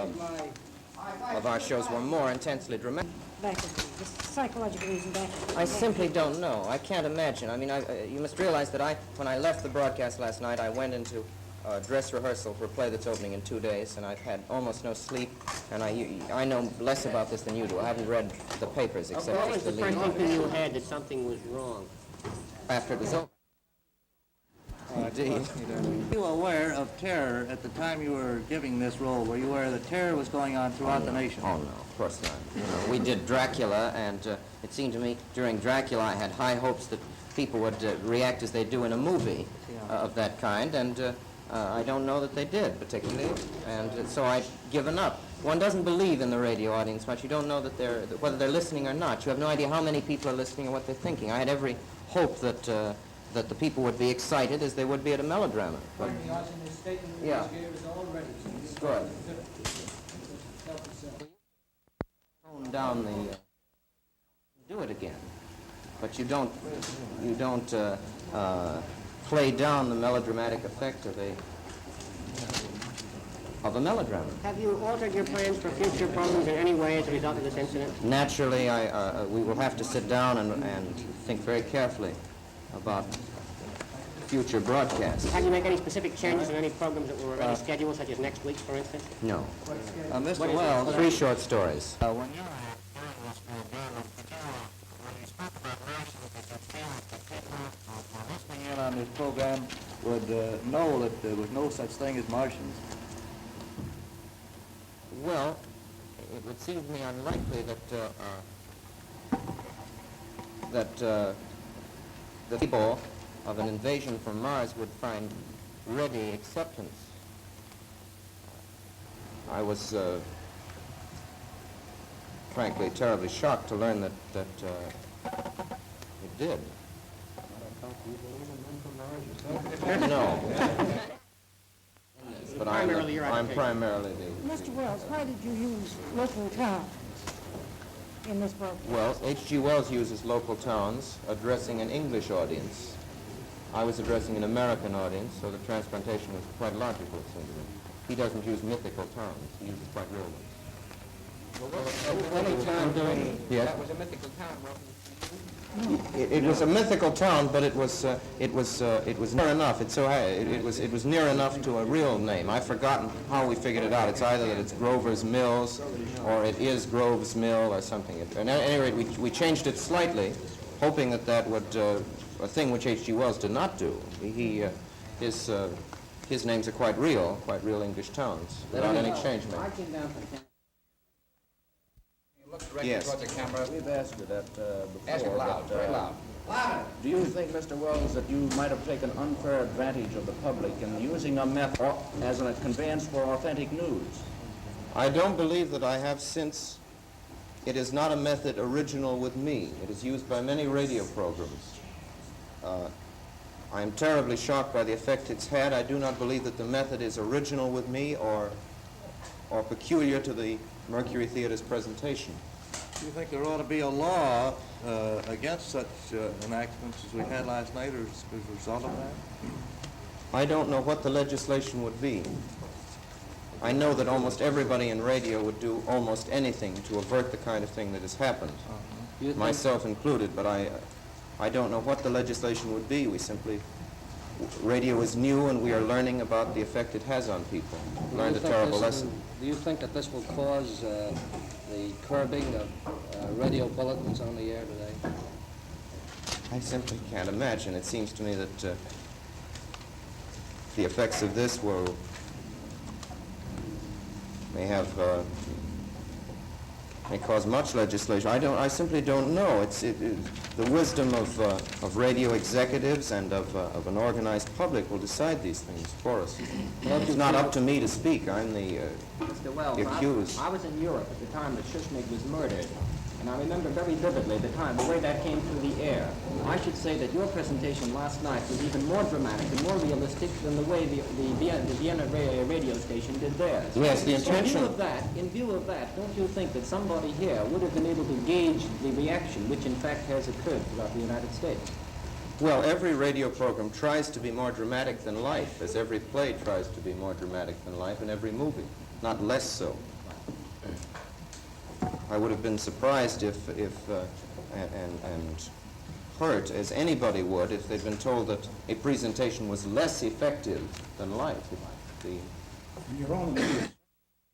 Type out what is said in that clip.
of our shows were more intensely dramatic. Back of the psychological reason back. I simply don't know. I can't imagine. I mean, you must realize that when I left the broadcast last night, I went into dress rehearsal for a play that's opening in 2 days, and I've had almost no sleep, and I know less about this than you do. I haven't read the papers except What was just the the first lead. inkling you had that something was wrong? After it was over. Indeed. Were you aware of terror at the time you were giving this role? Were you aware that terror was going on throughout the nation? Oh, no, of course not. You know, we did Dracula, and it seemed to me during Dracula I had high hopes that people would react as they do in a movie of that kind, and I don't know that they did, particularly, and so I've given up. One doesn't believe in the radio audience much. You don't know whether they're listening or not. You have no idea how many people are listening or what they're thinking. I had every hope that the people would be excited as they would be at a melodrama. But, yeah. Good. Tone down the... do it again. But you don't play down the melodramatic effect of a melodrama. Have you altered your plans for future programs in any way as a result of this incident? Naturally, we will have to sit down and think very carefully about future broadcasts. Have you make any specific changes in any programs that were already scheduled, such as next week's, for instance? No. Mr. Wells, 3 short stories. when you were doing this program, when you spoke about Martians, did you feel that the people who were listening in on this program would know that there was no such thing as Martians? Well, it would seem to me unlikely that the people of an invasion from Mars would find ready acceptance. I was frankly terribly shocked to learn that it did. No. But I'm primarily the... Mr. Wells, why did you use local towns in this program? Well, H.G. Wells uses local towns addressing an English audience. I was addressing an American audience, so the transplantation was quite logical, it seemed to me. He doesn't use mythical towns. He uses quite real ones. Any town doing... Yes? That was a mythical town, wasn't it? It was a mythical town, but it was near enough. It was near enough to a real name. I've forgotten how we figured it out. It's either that it's Grover's Mills, or it is Grove's Mill, or something. At any rate, we changed it slightly, hoping that would a thing which H.G. Wells did not do. His names are quite real English towns, without any change made. Yes. Towards the camera. We've asked you that before. Ask it loud, very loud. Louder! Do you think, Mr. Wells, that you might have taken unfair advantage of the public in using a method as a conveyance for authentic news? I don't believe that I have, since it is not a method original with me. It is used by many radio programs. I am terribly shocked by the effect it's had. I do not believe that the method is original with me or peculiar to the Mercury Theater's presentation. Do you think there ought to be a law against such enactments as we had last night as a result of that? I don't know what the legislation would be. I know that almost everybody in radio would do almost anything to avert the kind of thing that has happened, myself included, but I don't know what the legislation would be. Radio is new, and we are learning about the effect it has on people. Learned a terrible lesson. Do you think that this will cause the curbing of radio bulletins on the air today? I simply can't imagine. It seems to me that the effects of this may cause much legislation. I simply don't know. The wisdom of radio executives and of an organized public will decide these things for us. It's not up to me to speak. I'm the Mr. Wells, accused. I was in Europe at the time that Schuschnigg was murdered, and I remember very vividly the time, the way that came through the air. I should say that your presentation last night was even more dramatic and more realistic than the way the Vienna radio station did theirs. Yes, the intention... In view of that, don't you think that somebody here would have been able to gauge the reaction which in fact has occurred throughout the United States? Well, every radio program tries to be more dramatic than life, as every play tries to be more dramatic than life, and every movie. not less so. I would have been surprised if and hurt, as anybody would, if they'd been told that a presentation was less effective than live. In your own views,